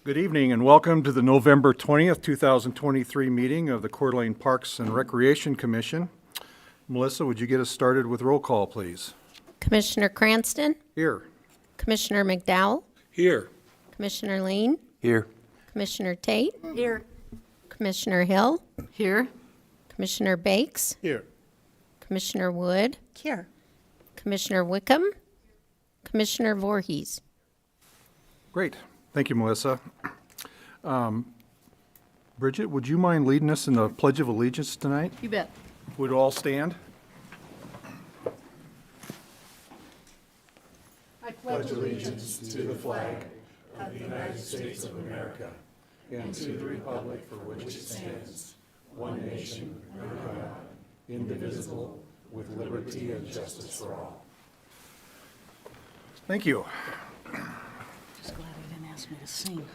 Good evening and welcome to the November 20th, 2023 meeting of the Coeur d'Alene Parks and Recreation Commission. Melissa, would you get us started with roll call, please? Commissioner Cranston? Here. Commissioner McDowell? Here. Commissioner Lean? Here. Commissioner Tate? Here. Commissioner Hill? Here. Commissioner Bakes? Here. Commissioner Wood? Here. Commissioner Wickham? Commissioner Voorhees? Great. Thank you, Melissa. Bridget, would you mind leading us in the Pledge of Allegiance tonight? You bet. Would all stand? I pledge Allegiance to the flag of the United States of America and to the republic for which it stands, one nation, under God, indivisible, with liberty and justice for all. Thank you. Just glad he didn't ask me to sing.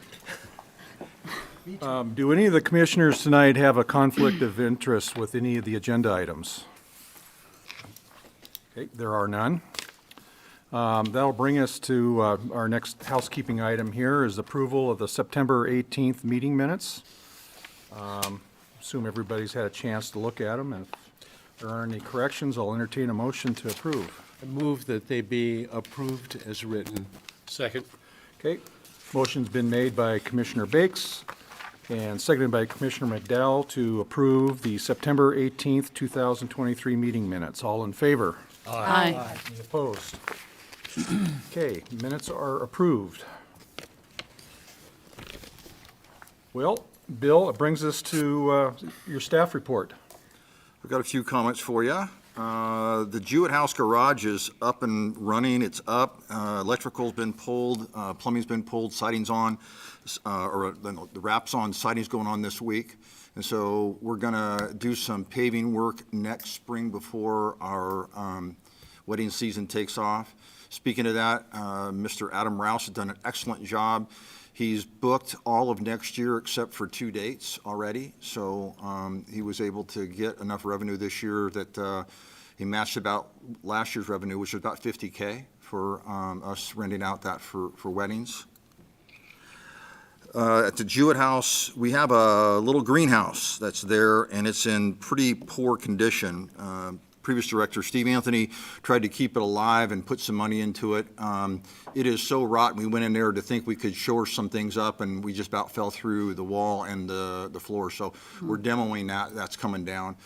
Do any of the commissioners tonight have a conflict of interest with any of the agenda items? Okay, there are none. That'll bring us to our next housekeeping item here is approval of the September 18th meeting minutes. Assume everybody's had a chance to look at them, and if there aren't any corrections, I'll entertain a motion to approve. I move that they be approved as written. Second. Okay, motion's been made by Commissioner Bakes and seconded by Commissioner McDowell to approve the September 18th, 2023 meeting minutes. All in favor? Aye. Any opposed? Okay, minutes are approved. Well, Bill, it brings us to your staff report. I've got a few comments for you. The Jewett House garage is up and running. It's up. Electrical's been pulled. Plumbing's been pulled. Siding's on, the wrap's on. Siding's going on this week. And so we're going to do some paving work next spring before our wedding season takes off. Speaking of that, Mr. Adam Rouse has done an excellent job. He's booked all of next year except for 2 dates already. So he was able to get enough revenue this year that he matched about last year's revenue, which was about $50K for us renting out that for weddings. At the Jewett House, we have a little greenhouse that's there, and it's in pretty poor condition. Previous director, Steve Anthony, tried to keep it alive and put some money into it. It is so rotten. We went in there to think we could shore some things up, and we just about fell through the wall and the floor. So we're demoing that. That's coming down.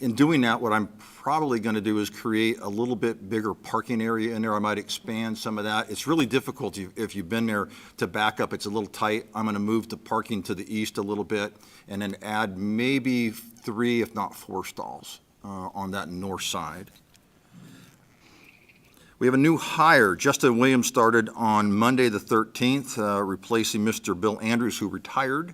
In doing that, what I'm probably going to do is create a little bit bigger parking area in there. I might expand some of that. It's really difficult if you've been there to back up. It's a little tight. I'm going to move the parking to the east a little bit and then add maybe 3, if not 4 stalls. On that north side. We have a new hire. Justin Williams started on Monday the 13th, replacing Mr. Bill Andrews, who retired.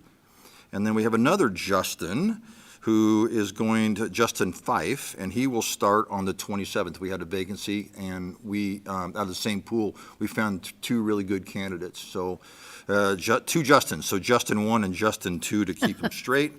And then we have another Justin, who is going to, Justin Fife, and he will start on the 27th. We had a vacancy, and we, out of the same pool, we found 2 really good candidates. So 2 Justins, so Justin 1 and Justin 2 to keep them straight.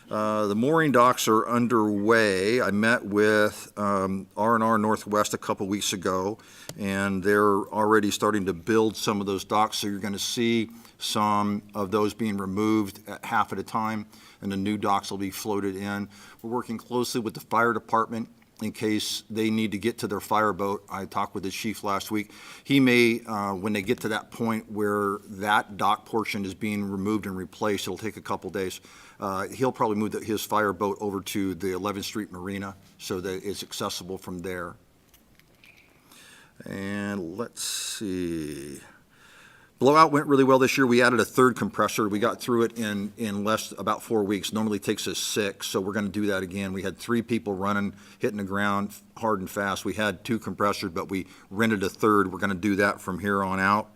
The mooring docks are underway. I met with R&R Northwest a couple weeks ago, and they're already starting to build some of those docks, so you're going to see some of those being removed at half at a time, and the new docks will be floated in. We're working closely with the fire department in case they need to get to their fireboat. I talked with the chief last week. He may, when they get to that point where that dock portion is being removed and replaced, it'll take a couple days. He'll probably move his fireboat over to the 11th Street Marina so that it's accessible from there. And let's see. Blowout went really well this year. We added a 3rd compressor. We got through it in about 4 weeks. Normally takes us 6, so we're going to do that again. We had 3 people running, hitting the ground hard and fast. We had 2 compressors, but we rented a 3rd. We're going to do that from here on out.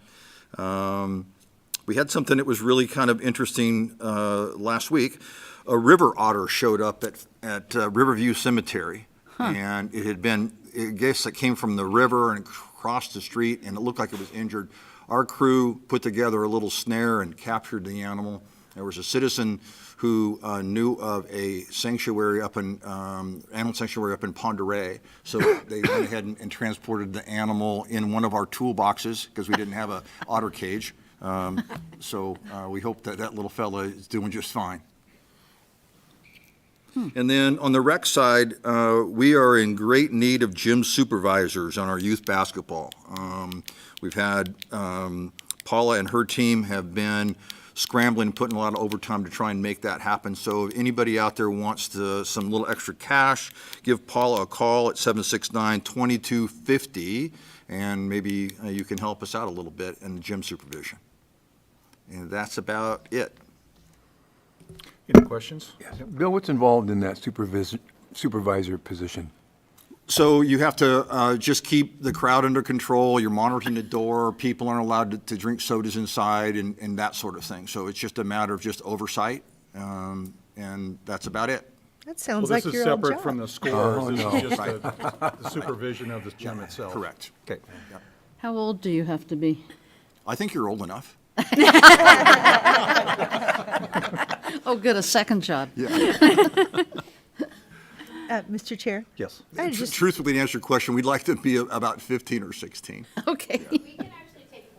We had something that was really kind of interesting last week. A river otter showed up at Riverview Cemetery, and it had been, I guess it came from the river and crossed the street, and it looked like it was injured. Our crew put together a little snare and captured the animal. There was a citizen who knew of a sanctuary up in, animal sanctuary up in Ponderay. So they went ahead and transported the animal in one of our toolboxes because we didn't have an otter cage. So we hope that that little fella is doing just fine. And then on the rec side, we are in great need of gym supervisors on our youth basketball. We've had Paula and her team have been scrambling, putting a lot of overtime to try and make that happen. So if anybody out there wants some little extra cash, give Paula a call at 769-2250, and maybe you can help us out a little bit in the gym supervision. And that's about it. Any questions? Bill, what's involved in that supervisor position? So you have to just keep the crowd under control. You're monitoring the door. People aren't allowed to drink sodas inside and that sort of thing. So it's just a matter of just oversight, and that's about it. That sounds Well, like this is your old separate job. from the score. Oh, This no. is just the supervision of the gym itself. Correct. Okay. How old do you have to be? I think you're old enough. Oh, good, a second job. Yeah. Mr. Chair? Yes. I just, Truthfully, to answer your question, we'd like to be about 15 or 16. Okay. We can actually take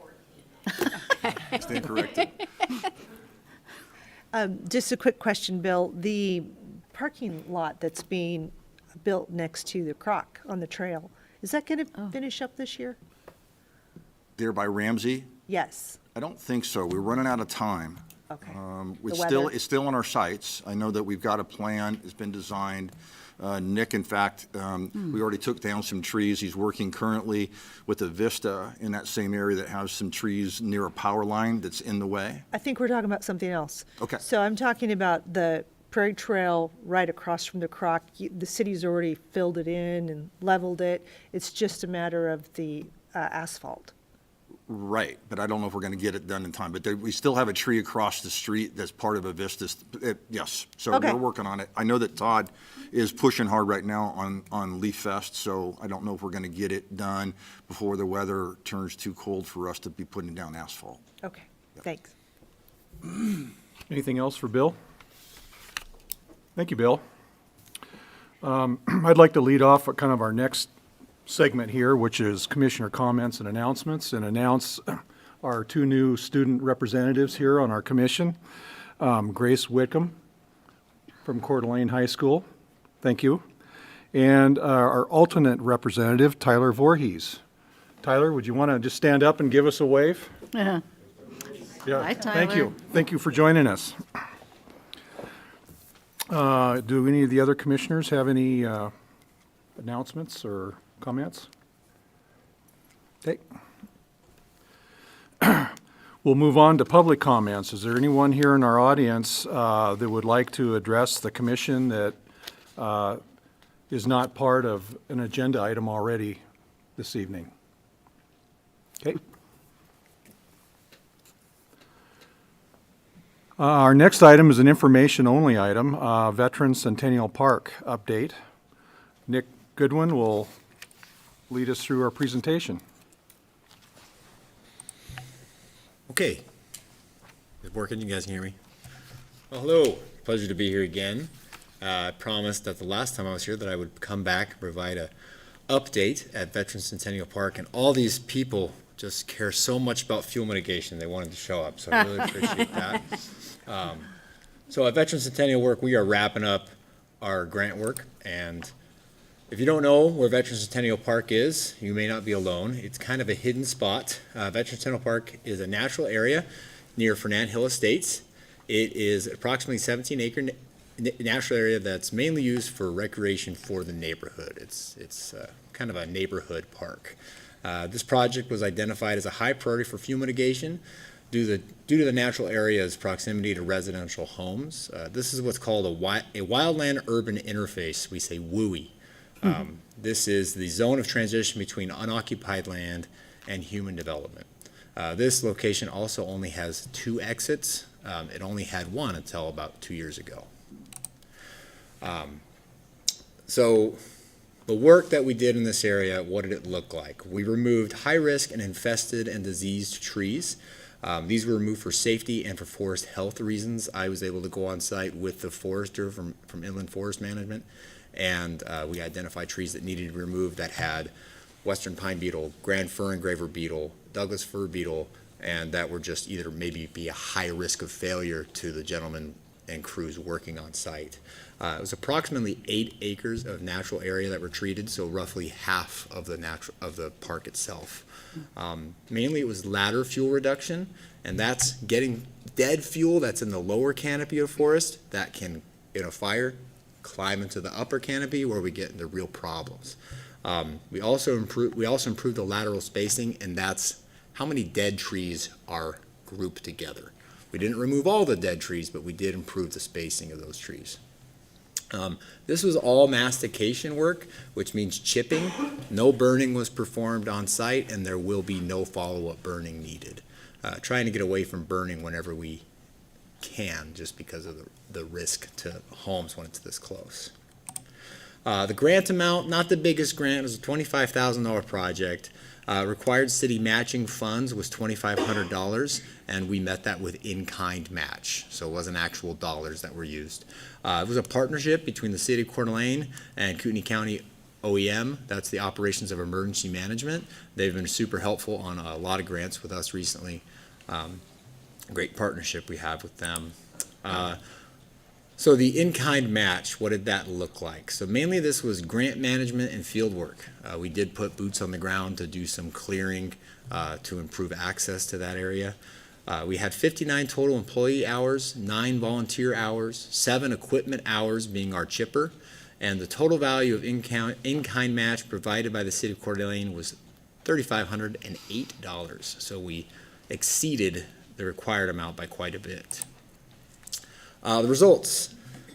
14. Stand corrected. just a quick question, Bill. The parking lot that's being built next to the croc on the trail, is that going to finish up this year? There by Ramsey? Yes. I don't think so. We're running out of time. Okay. It's The still, weather. it's still on our sites. I know that we've got a plan, it's been designed. Nick, in fact, we already took down some trees. He's working currently with a Vista in that same area that has some trees near a power line that's in the way. I think we're talking about something else. Okay. So I'm talking about the Prairie Trail right across from the croc. The city's already filled it in and leveled it. It's just a matter of the asphalt. Right, but I don't know if we're going to get it done in time. But we still have a tree across the street that's part of a Vista. Yes, so Okay. we're working on it. I know that Todd is pushing hard right now on Leaf Fest, so I don't know if we're going to get it done before the weather turns too cold for us to be putting down asphalt. Okay, thanks. Anything else for Bill? Thank you, Bill. I'd like to lead off at kind of our next segment here, which is commissioner comments and announcements, and announce our two new student representatives here on our commission. Grace Whitcomb from Coeur d'Alene High School, thank you, and our alternate representative, Tyler Voorhees. Tyler, would you want to just stand up and give us a wave? Yeah. Yeah, Hi, thank you. Tyler. Thank you for joining us. Do any of the other commissioners have any announcements or comments? Okay. We'll move on to public comments. Is there anyone here in our audience that would like to address the commission that is not part of an agenda item already this evening? Okay. Our next item is an information-only item, Veteran Centennial Park update. Nick Goodwin will lead us through our presentation. Okay. Is it working? You guys can hear me? Well, hello. Pleasure to be here again. I promised that the last time I was here that I would come back and provide a update at Veteran Centennial Park, and all these people just care so much about fuel mitigation. They wanted to show up, so I really appreciate that. So at Veteran Centennial Work, we are wrapping up our grant work, and if you don't know where Veteran Centennial Park is, you may not be alone. It's kind of a hidden spot. Veteran Centennial Park is a natural area near Fernand Hill Estates. It is approximately 17-acre natural area that's mainly used for recreation for the neighborhood. It's kind of a neighborhood park. This project was identified as a high priority for fuel mitigation due to the natural area's proximity to residential homes. This is what's called a wildland-urban interface. We say WUI. This is the zone of transition between unoccupied land and human development. This location also only has 2 exits. It only had 1 until about 2 years ago. So the work that we did in this area, what did it look like? We removed high-risk and infested and diseased trees. These were removed for safety and for forest health reasons. I was able to go on site with the forester from Inland Forest Management, and we identified trees that needed to be removed that had western pine beetle, grand fir engraver beetle, Douglas fir beetle, and that would just either maybe be a high risk of failure to the gentlemen and crews working on site. It was approximately 8 acres of natural area that were treated, so roughly half of the park itself. Mainly it was ladder fuel reduction, and that's getting dead fuel that's in the lower canopy of forest that can, in a fire, climb into the upper canopy where we get into real problems. We also improved the lateral spacing, and that's how many dead trees are grouped together. We didn't remove all the dead trees, but we did improve the spacing of those trees. This was all mastication work, which means chipping. No burning was performed on site, and there will be no follow-up burning needed. Trying to get away from burning whenever we can, just because of the risk to homes when it's this close. The grant amount, not the biggest grant, it was a $25,000 project. Required city matching funds was $2,500, and we met that with in-kind match, so it wasn't actual dollars that were used. It was a partnership between the city of Coeur d'Alene and Kootenai County OEM, that's the Operations of Emergency Management. They've been super helpful on a lot of grants with us recently. Great partnership we have with them. So the in-kind match, what did that look like? So mainly this was grant management and field work. We did put boots on the ground to do some clearing to improve access to that area. We had 59 total employee hours, 9 volunteer hours, 7 equipment hours being our chipper, and the total value of in-kind match provided by the city of Coeur d'Alene was $3,508. So we exceeded the required amount by quite a bit. The results.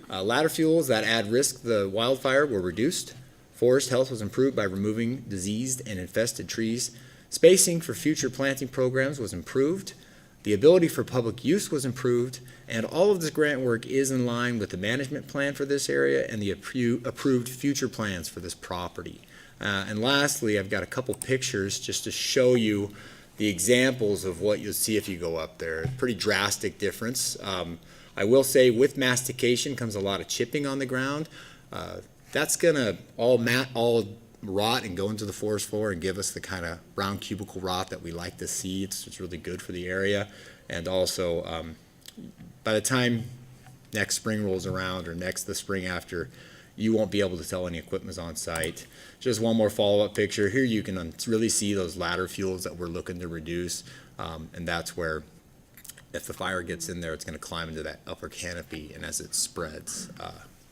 Ladder fuels that add risk to the wildfire were reduced. Forest health was improved by removing diseased and infested trees. Spacing for future planting programs was improved. The ability for public use was improved. And all of this grant work is in line with the management plan for this area and the approved future plans for this property. And lastly, I've got a couple pictures just to show you the examples of what you'll see if you go up there. Pretty drastic difference. I will say with mastication comes a lot of chipping on the ground. That's gonna all rot and go into the forest floor and give us the kind of round cubicle rot that we like to see. It's really good for the area. And also, by the time next spring rolls around or the spring after, you won't be able to tell any equipment's on site. Just one more follow-up picture. Here you can really see those ladder fuels that we're looking to reduce. And that's where, if the fire gets in there, it's going to climb into that upper canopy, and as it spreads,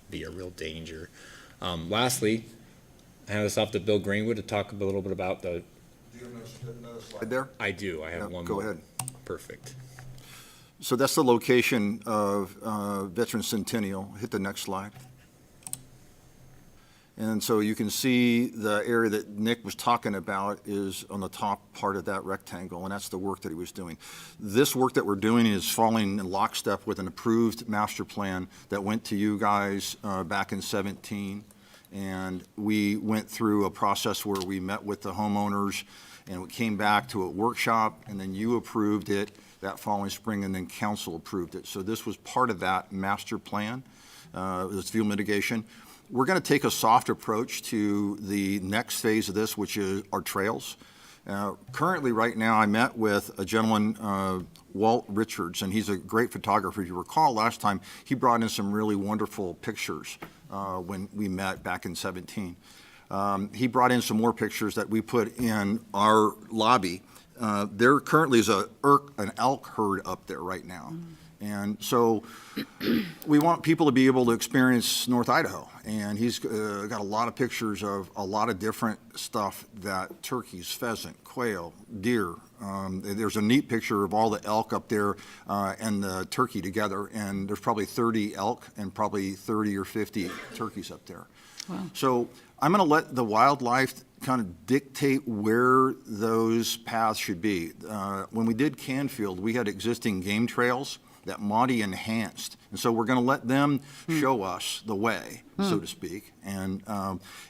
be a real danger. Lastly, I hand this off to Bill Greenwood to talk a little bit about the. Do you have another slide there? I do. I have one go more. ahead. Perfect. So that's the location of Veteran Centennial. Hit the next slide. And so you can see the area that Nick was talking about is on the top part of that rectangle, and that's the work that he was doing. This work that we're doing is falling in lockstep with an approved master plan that went to you guys back in 17. And we went through a process where we met with the homeowners, and we came back to a workshop, and then you approved it that following spring, and then council approved it. So this was part of that master plan, this fuel mitigation. We're going to take a soft approach to the next phase of this, which is our trails. Currently, right now, I met with a gentleman, Walt Richards, and he's a great photographer. If you recall last time, he brought in some really wonderful pictures when we met back in 17. He brought in some more pictures that we put in our lobby. There currently is an elk herd up there right now. And so we want people to be able to experience North Idaho. And he's got a lot of pictures of a lot of different stuff, that turkeys, pheasant, quail, deer. There's a neat picture of all the elk up there and the turkey together. And there's probably 30 elk and probably 30 or 50 turkeys up there. Wow. So I'm going to let the wildlife kind of dictate where those paths should be. When we did Canfield, we had existing game trails that Monty enhanced. And so we're going to let them show us the way, so to speak. And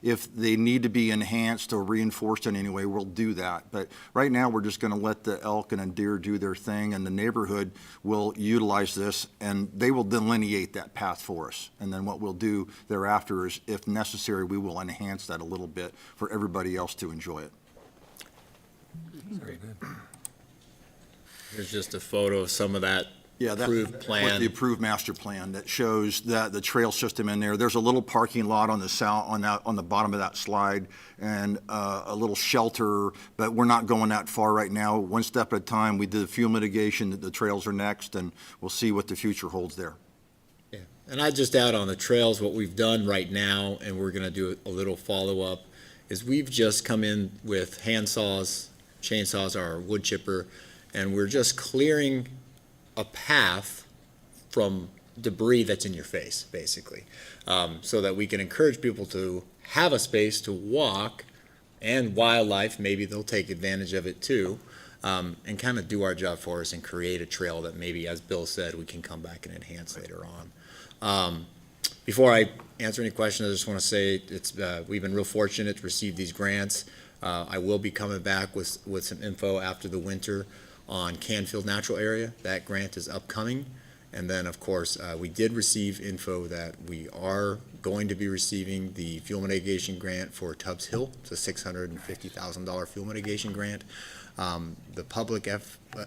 if they need to be enhanced or reinforced in any way, we'll do that. But right now, we're just going to let the elk and the deer do their thing, and the neighborhood will utilize this, and they will delineate that path for us. And then what we'll do thereafter is, if necessary, we will enhance that a little bit for everybody else to enjoy it. Very good. Here's just a photo of some of that Yeah, that, approved with plan. the approved master plan that shows that the trail system in there. There's a little parking lot on the south, on the bottom of that slide, and a little shelter, but we're not going that far right now. One step at a time. We did the fuel mitigation, the trails are next, and we'll see what the future holds there. Yeah. And I just add on the trails, what we've done right now, and we're gonna do a little follow-up, is we've just come in with hand saws, chainsaws, our wood chipper, and we're just clearing a path from debris that's in your face, basically, so that we can encourage people to have a space to walk, and wildlife, maybe they'll take advantage of it too, and kind of do our job for us and create a trail that maybe, as Bill said, we can come back and enhance later on. Before I answer any questions, I just want to say we've been real fortunate to receive these grants. I will be coming back with some info after the winter on Canfield Natural Area. That grant is upcoming. And then, of course, we did receive info that we are going to be receiving the fuel mitigation grant for Tubbs Hill. It's a $650,000 fuel mitigation grant. The public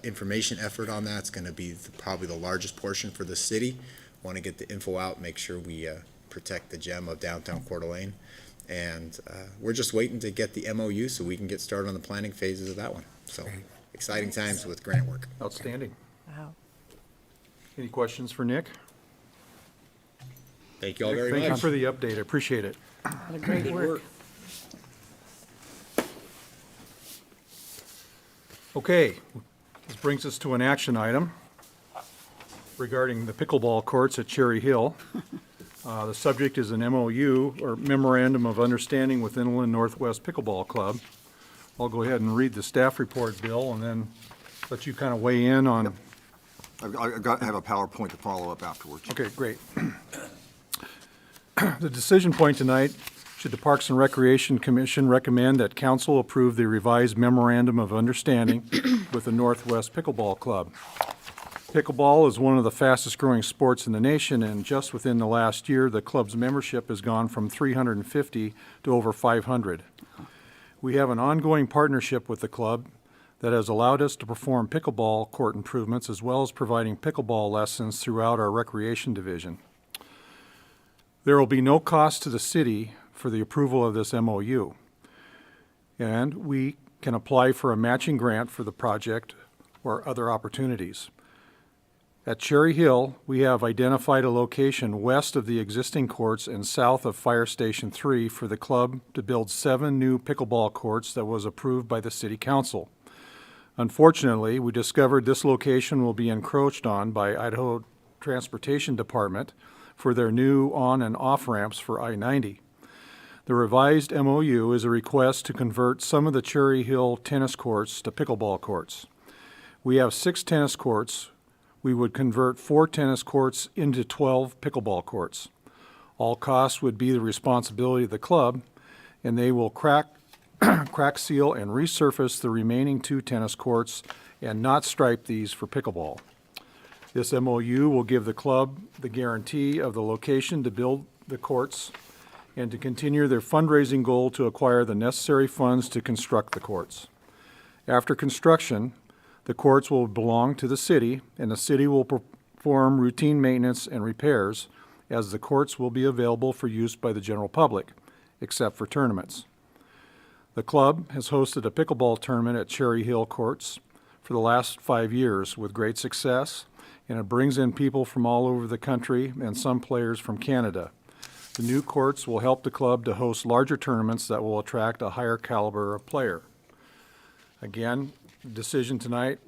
information effort on that's going to be probably the largest portion for the city. Want to get the info out, make sure we protect the gem of downtown Coeur d'Alene. And we're just waiting to get the MOU so we can get started on the planning phases of that one. So exciting times with grant work. Outstanding. Wow. Any questions for Nick? Thank you all very much. Thank you for the update. I appreciate it. What a great work. Okay, this brings us to an action item regarding the pickleball courts at Cherry Hill. The subject is an MOU, or Memorandum of Understanding with Inland Northwest Pickleball Club. I'll go ahead and read the staff report, Bill, and then let you kind of weigh in on. I have a PowerPoint to follow up afterwards. Okay, great. The decision point tonight, should the Parks and Recreation Commission recommend that council approve the revised Memorandum of Understanding with the Northwest Pickleball Club. Pickleball is one of the fastest-growing sports in the nation, and just within the last year, the club's membership has gone from 350 to over 500. We have an ongoing partnership with the club that has allowed us to perform pickleball court improvements as well as providing pickleball lessons throughout our recreation division. There will be no cost to the city for the approval of this MOU, and we can apply for a matching grant for the project or other opportunities. At Cherry Hill, we have identified a location west of the existing courts and south of Fire Station 3 for the club to build 7 new pickleball courts that was approved by the City Council. Unfortunately, we discovered this location will be encroached on by Idaho Transportation Department for their new on and off ramps for I-90. The revised MOU is a request to convert some of the Cherry Hill tennis courts to pickleball courts. We have 6 tennis courts. We would convert 4 tennis courts into 12 pickleball courts. All costs would be the responsibility of the club, and they will crack seal and resurface the remaining 2 tennis courts and not stripe these for pickleball. This MOU will give the club the guarantee of the location to build the courts and to continue their fundraising goal to acquire the necessary funds to construct the courts. After construction, the courts will belong to the city, and the city will perform routine maintenance and repairs, as the courts will be available for use by the general public, except for tournaments. The club has hosted a pickleball tournament at Cherry Hill Courts for the last 5 years with great success, and it brings in people from all over the country and some players from Canada. The new courts will help the club to host larger tournaments that will attract a higher caliber of player. Again, the decision tonight,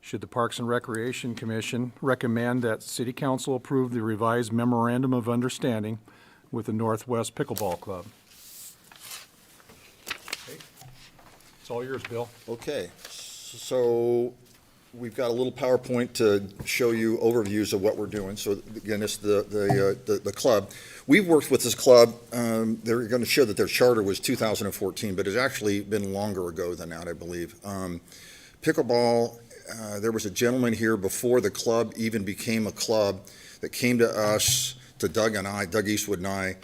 should the Parks and Recreation Commission recommend that City Council approve the revised Memorandum of Understanding with the Northwest Pickleball Club. Okay. It's all yours, Bill. Okay, so we've got a little PowerPoint to show you overviews of what we're doing. So again, it's the club. We've worked with this club. They're going to show that their charter was 2014, but it's actually been longer ago than that, I believe. Pickleball, there was a gentleman here before the club even became a club that came to us, to Doug Eastwood and I,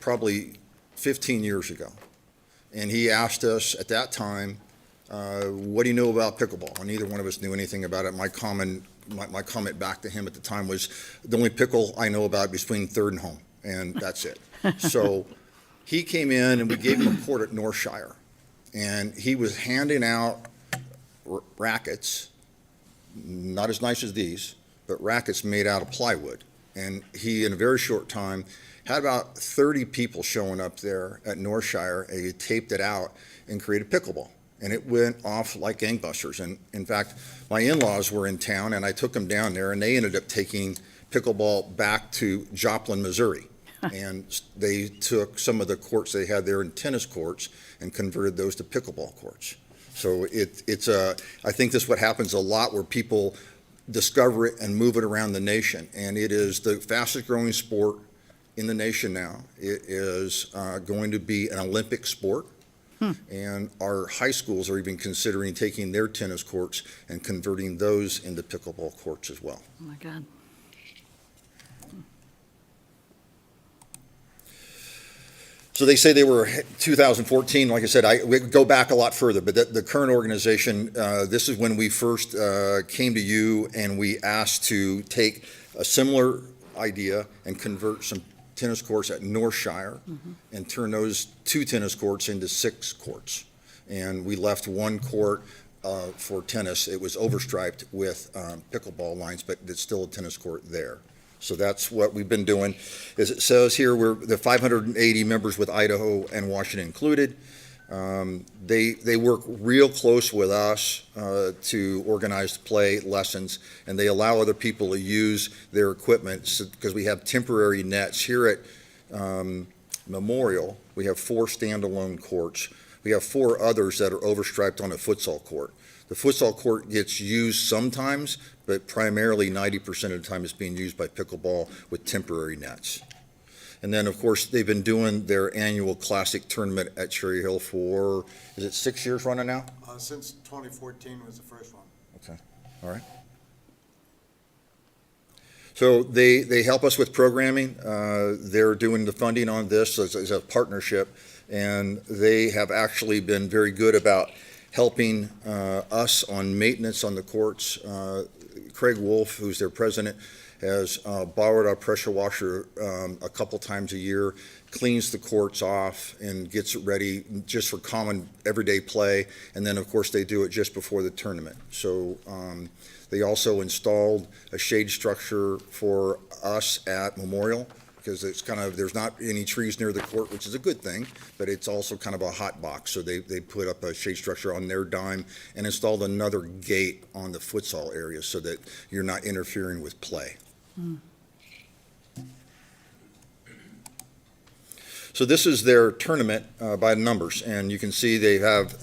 probably 15 years ago. And he asked us at that time what do you know about pickleball? And neither one of us knew anything about it. My comment back to him at the time was, the only pickle I know about is between third and home, and that's it. So he came in and we gave him a court at Northshire, and he was handing out rackets, not as nice as these, but rackets made out of plywood. And he, in a very short time, had about 30 people showing up there at Northshire, and he taped it out and created pickleball. And it went off like gangbusters. And in fact, my in-laws were in town, and I took them down there, and they ended up taking pickleball back to Joplin, Missouri. And they took some of the courts they had there in tennis courts and converted those to pickleball courts. So I think this is what happens a lot, where people discover it and move it around the nation. And it is the fastest growing sport in the nation now. It is going to be an Olympic sport. And our high schools are even considering taking their tennis courts and converting those into pickleball courts as well. Oh, my God. So they say they were 2014. Like I said, we go back a lot further, but the current organization, this is when we first came to you and we asked to take a similar idea and convert some tennis courts at Northshire and turn those 2 tennis courts into 6 courts. And we left 1 court for tennis. It was overstriped with pickleball lines, but it's still a tennis court there. So that's what we've been doing. As it says here, we're the 580 members with Idaho and Washington included. They work real close with us to organize play lessons, and they allow other people to use their equipment because we have temporary nets. Here at Memorial, we have 4 standalone courts. We have 4 others that are overstriped on a futsal court. The futsal court gets used sometimes, but primarily 90% of the time it's being used by pickleball with temporary nets. And then, of course, they've been doing their annual classic tournament at Cherry Hill for, is it 6 years running now? Since 2014 was the first one. Okay, all right. So they help us with programming. They're doing the funding on this as a partnership, and they have actually been very good about helping us on maintenance on the courts. Craig Wolf, who's their president, has borrowed our pressure washer a couple times a year, cleans the courts off and gets it ready just for common everyday play. And then, of course, they do it just before the tournament. So they also installed a shade structure for us at Memorial, because it's kind of, there's not any trees near the court, which is a good thing, but it's also kind of a hot box. So they put up a shade structure on their dime and installed another gate on the futsal area so that you're not interfering with play. So this is their tournament by numbers, and you can see they have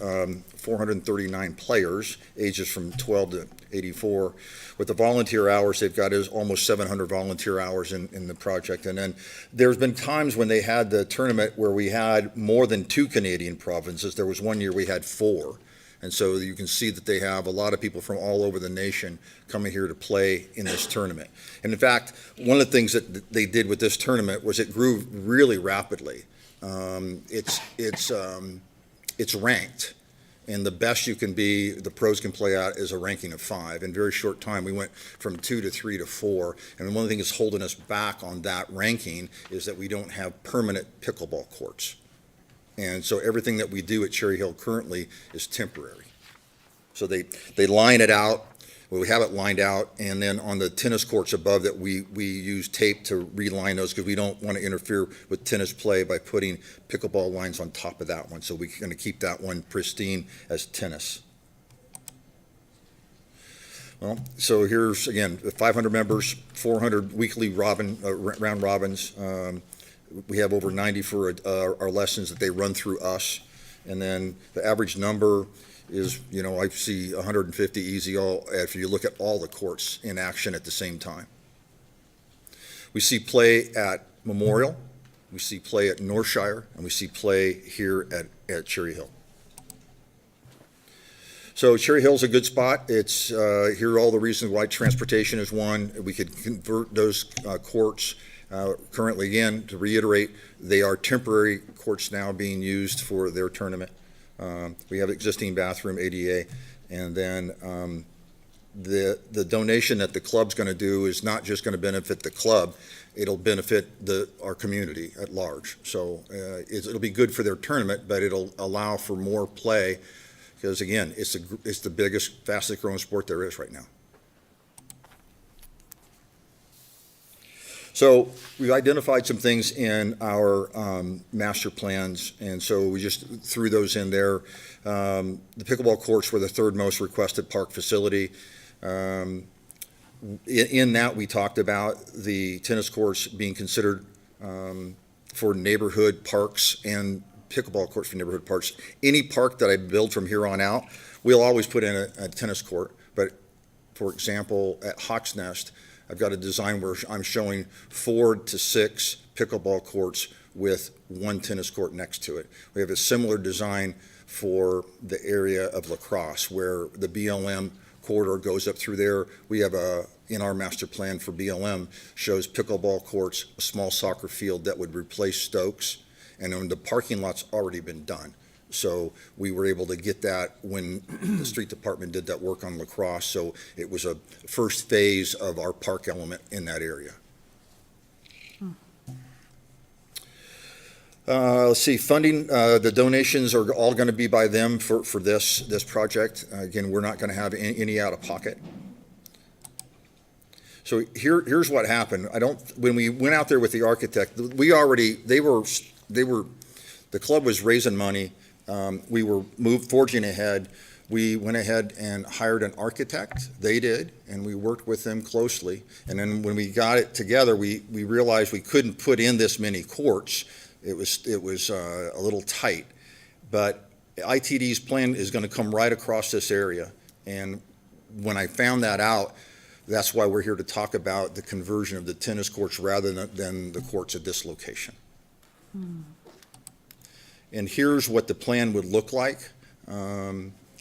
439 players, ages from 12 to 84. With the volunteer hours they've got is almost 700 volunteer hours in the project. And then there's been times when they had the tournament where we had more than 2 Canadian provinces. There was one year we had 4. And so you can see that they have a lot of people from all over the nation coming here to play in this tournament. And in fact, one of the things that they did with this tournament was it grew really rapidly. It's ranked. And the best you can be, the pros can play out, is a ranking of 5. In a very short time, we went from 2 to 3 to 4. And one of the things that's holding us back on that ranking is that we don't have permanent pickleball courts. And so everything that we do at Cherry Hill currently is temporary. So they line it out. Well, we have it lined out, and then on the tennis courts above that, we use tape to reline those because we don't want to interfere with tennis play by putting pickleball lines on top of that one. So we're going to keep that one pristine as tennis. Well, so here's, again, 500 members, 400 weekly round robins. We have over 90 for our lessons that they run through us. And then the average number is, I see 150 easy if you look at all the courts in action at the same time. We see play at Memorial, we see play at Northshire, and we see play here at Cherry Hill. So Cherry Hill's a good spot. It's here are all the reasons why transportation is one. We could convert those courts. Currently, again, to reiterate, they are temporary courts now being used for their tournament. We have existing bathroom, ADA, and then the donation that the club's going to do is not just going to benefit the club, it'll benefit our community at large. So it'll be good for their tournament, but it'll allow for more play, because again, it's the biggest, fastest growing sport there is right now. So we've identified some things in our master plans, and so we just threw those in there. The pickleball courts were the third most requested park facility. In that, we talked about the tennis courts being considered for neighborhood parks and pickleball courts for neighborhood parks. Any park that I build from here on out, we'll always put in a tennis court. But for example, at Hawk's Nest, I've got a design where I'm showing 4 to 6 pickleball courts with 1 tennis court next to it. We have a similar design for the area of La Crosse, where the BLM corridor goes up through there. We have in our master plan for BLM, shows pickleball courts, a small soccer field that would replace Stokes, and then the parking lot's already been done. So we were able to get that when the street department did that work on La Crosse. So it was a first phase of our park element in that area. Let's see, funding, the donations are all going to be by them for this project. Again, we're not going to have any out of pocket. So here's what happened. When we went out there with the architect, the club was raising money. We were forging ahead. We went ahead and hired an architect. They did, and we worked with them closely. And then when we got it together, we realized we couldn't put in this many courts. It was a little tight. But ITD's plan is going to come right across this area. And when I found that out, that's why we're here to talk about the conversion of the tennis courts rather than the courts at this location. And here's what the plan would look like. We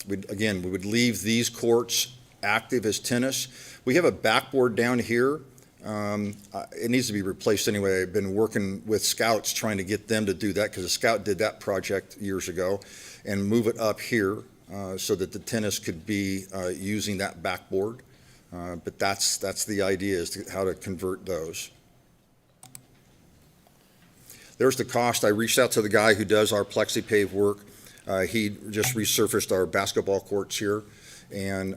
would leave these courts active as tennis. We have a backboard down here. It needs to be replaced anyway. I've been working with scouts trying to get them to do that, because a scout did that project years ago, and move it up here so that the tennis could be using that backboard. But that's the idea, is how to convert those. There's the cost. I reached out to the guy who does our plexi-pave work. He just resurfaced our basketball courts here, and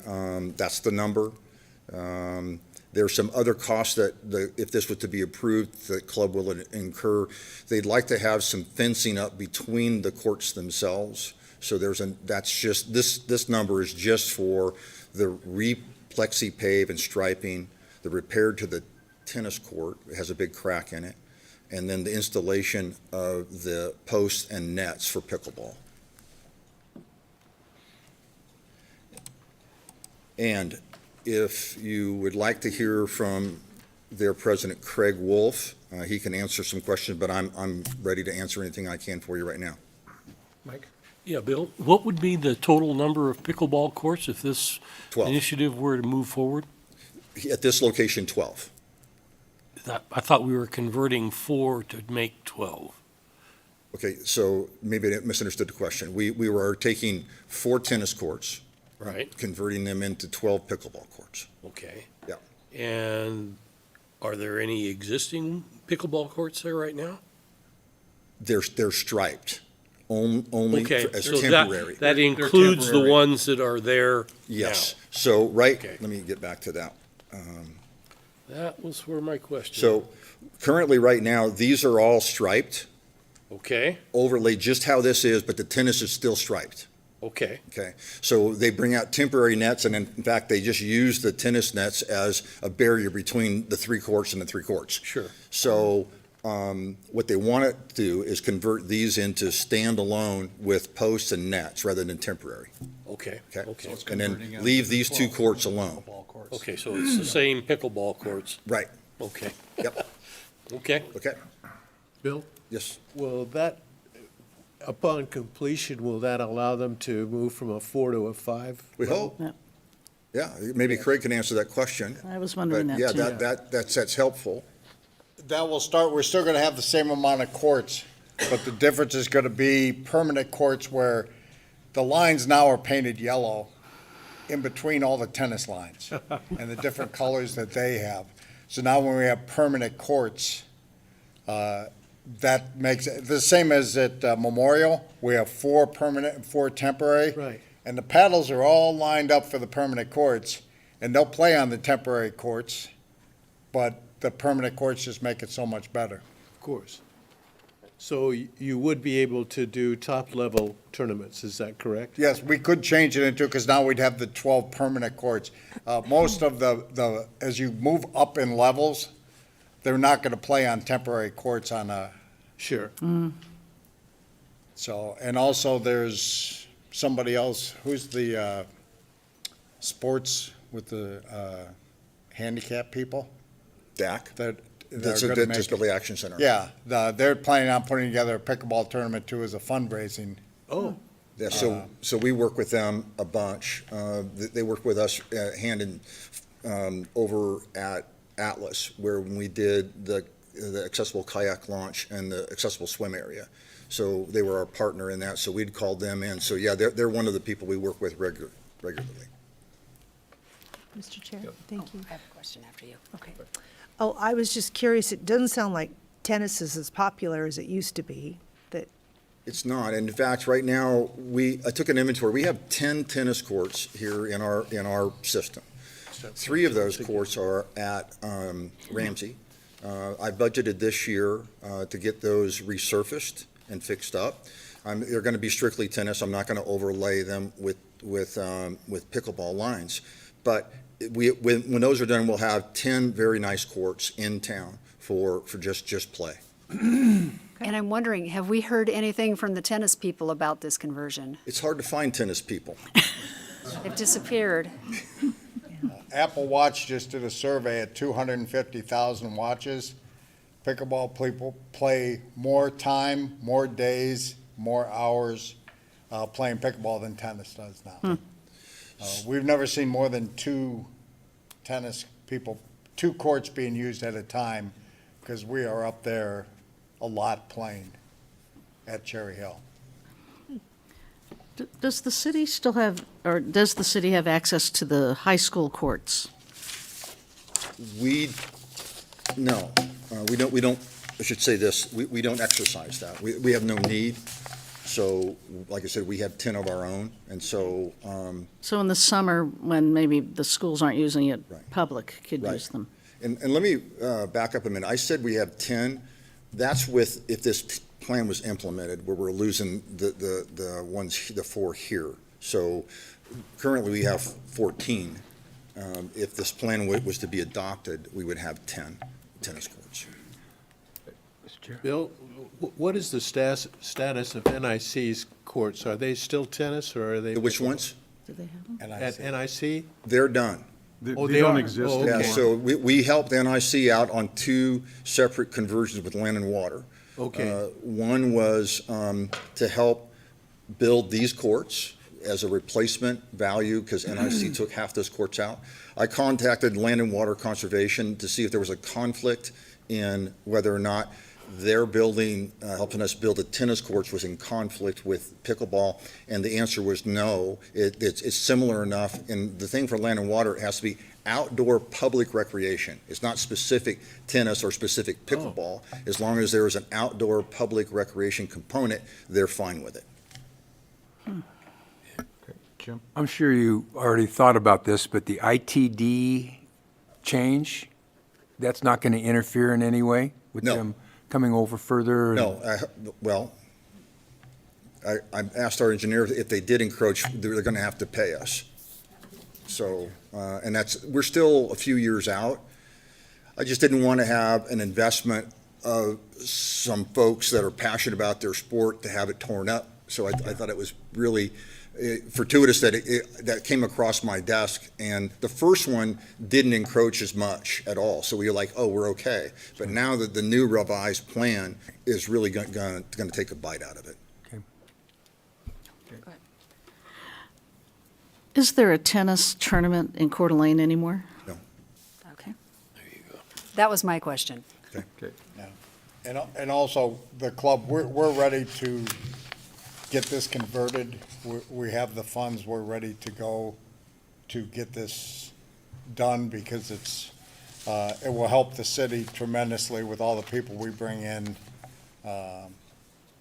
that's the number. There's some other costs that, if this was to be approved, the club will incur. They'd like to have some fencing up between the courts themselves. So this number is just for the plexi-pave and striping, the repair to the tennis court. It has a big crack in it. And then the installation of the posts and nets for pickleball. And if you would like to hear from their president, Craig Wolf, he can answer some questions, but I'm ready to answer anything I can for you right now. Mike? Yeah, Bill, what would be the total number of pickleball courts if this 12. initiative were to move forward? At this location, 12. I thought we were converting 4 to make 12. Okay, so maybe I misunderstood the question. We were taking 4 tennis courts, Right. converting them into 12 pickleball courts. Okay. Yeah. And are there any existing pickleball courts there right now? They're striped, only Okay, as so temporary. that includes the temporary. ones that are there Yes. now. So, Okay. let me get back to that. That was where my question. So currently, right now, these are all striped, Okay, overlaid just how this is, but the tennis is still striped. okay, Okay, so they bring out temporary nets, and in fact, they just use the tennis nets as a barrier between the 3 courts and the 3 courts. sure. So what they want to do is convert these into standalone with posts and nets rather than temporary. Okay, Okay. okay. And then leave these 2 courts alone. Okay, so it's the same pickleball courts. Right, Okay, yep, okay. okay, Bill, yes. will that, upon completion, will that allow them to move from a 4 to a 5? We hope. Yeah, maybe Craig can answer that question. I was wondering But that yeah, too. that's helpful. That will start, we're still gonna have the same amount of courts, but the difference is gonna be permanent courts where the lines now are painted yellow in between all the tennis lines and the different colors that they have. So now when we have permanent courts, that makes it the same as at Memorial. We have 4 permanent and 4 temporary. Right. And the paddles are all lined up for the permanent courts, and they'll play on the temporary courts, but the permanent courts just make it so much better. Of course. So you would be able to do top-level tournaments, is that correct? Yes, we could change it into, because now we'd have the 12 permanent courts. Most of as you move up in levels, they're not going to play on temporary courts on a, Sure. so, and also there's somebody else, who's the sports with the handicap people? DAC, That that's they're a gonna make- Disability Action Center. Yeah, they're planning on putting together a pickleball tournament too as a fundraising. Oh, Yeah, so we work with them a bunch. They work with us hand in, over at Atlas, where when we did the accessible kayak launch and the accessible swim area. So they were our partner in that, so we'd called them in. So yeah, they're one of the people we work with regularly. Mr. Chair, thank you. I have a question after you. Okay. Oh, I was just curious, it doesn't sound like tennis is as popular as it used to be, that, It's not. In fact, right now, I took an inventory. We have 10 tennis courts here in our system. 3 of those courts are at Ramsey. I budgeted this year to get those resurfaced and fixed up. They're going to be strictly tennis. I'm not going to overlay them with pickleball lines. But when those are done, we'll have 10 very nice courts in town for just play. And I'm wondering, have we heard anything from the tennis people about this conversion? It's hard to find tennis people. They've disappeared. Apple Watch just did a survey at 250,000 watches. Pickleball people play more time, more days, more hours playing pickleball than tennis does now. We've never seen more than 2 courts being used at a time, because we are up there a lot playing at Cherry Hill. Does the city still have, or does the city have access to the high school courts? No, we don't, I should say this, we don't exercise that. We have no need. So, like I said, we have 10 of our own, and so, So in the summer, when maybe the schools aren't using it, Right. public could Right. use them? and let me back up a minute. I said we have 10. That's if this plan was implemented, where we're losing the 4 here. So currently, we have 14. If this plan was to be adopted, we would have 10 tennis courts. Mr. Chair? Bill, what is the status of NIC's courts? Are they still tennis, or are they? Which ones? Do they have them? And I At see. NIC? They're done. Oh, They they don't are? exist Oh, Yeah, okay. so we helped NIC out on 2 separate conversions with land and water. Okay. One was to help build these courts as a replacement value, because NIC took half those courts out. I contacted Land and Water Conservation to see if there was a conflict in whether or not their building, helping us build the tennis courts, was in conflict with pickleball, and the answer was no. It's similar enough, and the thing for Land and Water, it has to be outdoor public recreation. It's not specific tennis or specific pickleball. As long as there is an outdoor public recreation component, they're fine with it. Jim? I'm sure you already thought about this, but the ITD change, that's not going to interfere in any way with No. them coming over further? and- No, I asked our engineer if they did encroach, they're going to have to pay us. So, and we're still a few years out. I just didn't want to have an investment of some folks that are passionate about their sport to have it torn up. So I thought it was really fortuitous that that came across my desk. And the first one didn't encroach as much at all. So we were like, oh, we're okay. But now that the new revised plan is really going to take a bite out of it. Is there a tennis tournament in Coeur d'Alene anymore? No. Okay. That was my question. Okay. And also, the club, we're ready to get this converted. We have the funds, we're ready to go to get this done because it will help the city tremendously with all the people we bring in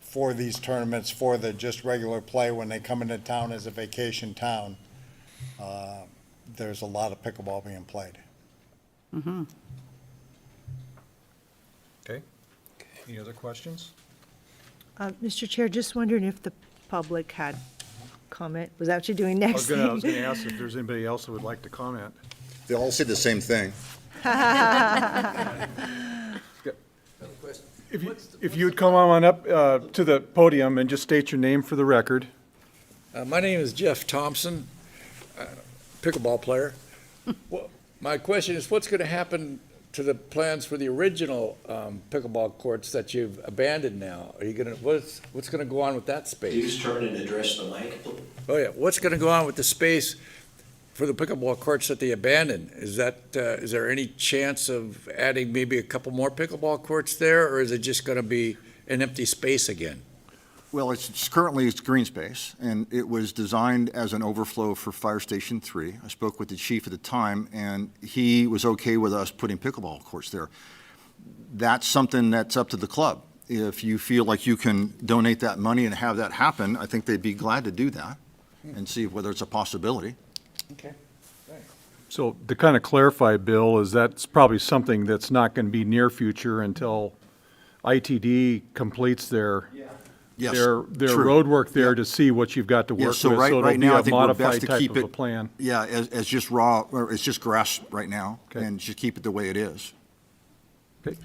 for these tournaments, for the just regular play when they come into town as a vacation town. There's a lot of pickleball being played. Okay. Any other questions? Mr. Chair, just wondering if the public had comment. Was that what you're doing I next? was gonna ask if there's anybody else that would like to comment. They all say the same thing. If you would come on up to the podium and just state your name for the record. My name is Jeff Thompson, pickleball player. Well, my question is, what's going to happen to the plans for the original pickleball courts that you've abandoned now? Are you going to, what's going to go on with that space? Please turn and address the mic. Oh, yeah. What's going to go on with the space for the pickleball courts that they abandoned? Is there any chance of adding maybe a couple more pickleball courts there, or is it just going to be an empty space again? Well, it's currently green space, and it was designed as an overflow for Fire Station 3. I spoke with the chief at the time, and he was okay with us putting pickleball courts there. That's something that's up to the club. If you feel like you can donate that money and have that happen, I think they'd be glad to do that and see whether it's a possibility. Okay, thanks. So to kind of clarify, Bill, is that's probably something that's not going to be near future until ITD completes their Yes, their true. road work there to see what you've got to work Yeah, with. so right it'll now, I be think a we're modified best to type keep of it. a plan. Yeah, as just raw, or it's just grass right now, Okay. and just keep it the way it is.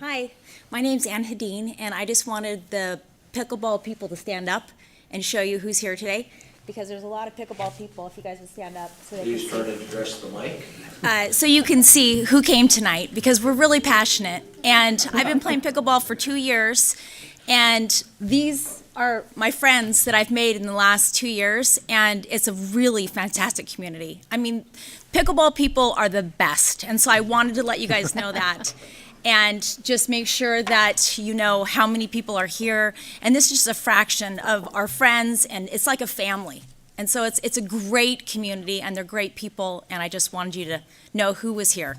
Hi, my name's Ann Hadeen, and I just wanted the pickleball people to stand up and show you who's here today, because there's a lot of pickleball people, if you guys would stand up so they can Please turn and address the mic. so you can see who came tonight, because we're really passionate. And I've been playing pickleball for 2 years, and these are my friends that I've made in the last 2 years, and it's a really fantastic community. I mean, pickleball people are the best, and so I wanted to let you guys know that. And just make sure that you know how many people are here. And this is just a fraction of our friends, and it's like a family. And so it's a great community, and they're great people, and I just wanted you to know who was here.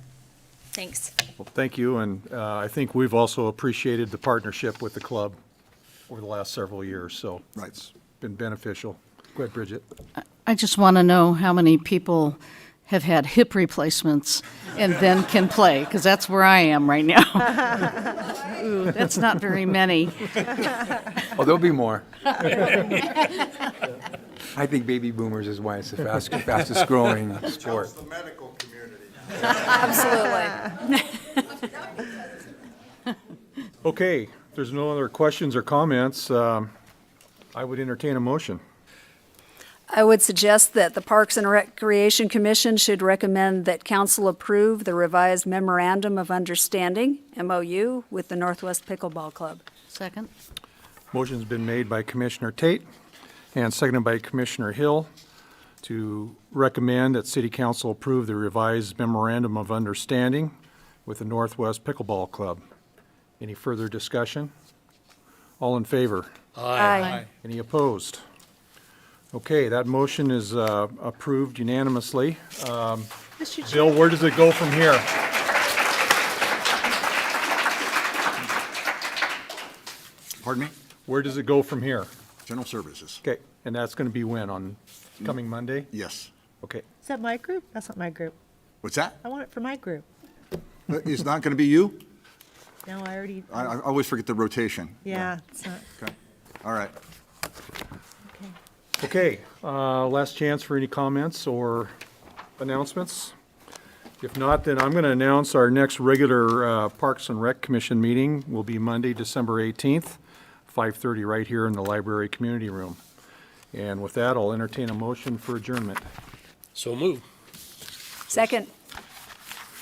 Thanks. Well, thank you, and I think we've also appreciated the partnership with the club over the last several years, so it's been beneficial. Go ahead, Bridget. I just want to know how many people have had hip replacements and then can play, because that's where I am right now. Ooh, that's not very many. Oh, there'll be more. I think baby boomers is why it's the fastest growing sport. The medical community. Absolutely. Okay, if there's no other questions or comments, I would entertain a motion. I would suggest that the Parks and Recreation Commission should recommend that council approve the revised Memorandum of Understanding, MOU, with the Northwest Pickleball Club. Second. Motion's been made by Commissioner Tate and seconded by Commissioner Hill to recommend that City Council approve the revised Memorandum of Understanding with the Northwest Pickleball Club. Any further discussion? All in favor? Aye. Any opposed? Okay, that motion is approved unanimously. Mr. Chair, Bill, where does it go from here? Pardon me? Where does it go from here? General Services. Okay, and that's going to be when, on coming Monday? Yes. Okay. is that my group? That's not my group. What's that? I want it for my group. It's not going to be you? No, I already, I always forget the rotation. yeah, it's not, Okay. All right. Okay, okay. last chance for any comments or announcements. If not, then I'm going to announce our next regular Parks and Rec Commission meeting will be Monday, December 18th, 5:30, right here in the library community room. And with that, I'll entertain a motion for adjournment. So move. Second.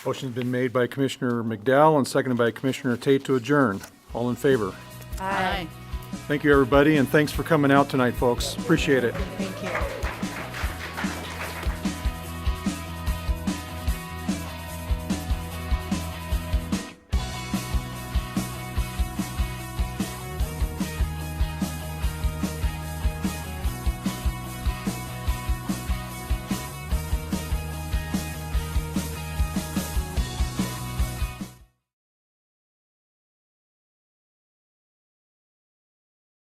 Motion's been made by Commissioner McDowell and seconded by Commissioner Tate to adjourn. All in favor? Aye. Thank you, everybody, and thanks for coming out tonight, folks. Appreciate it. Thank you.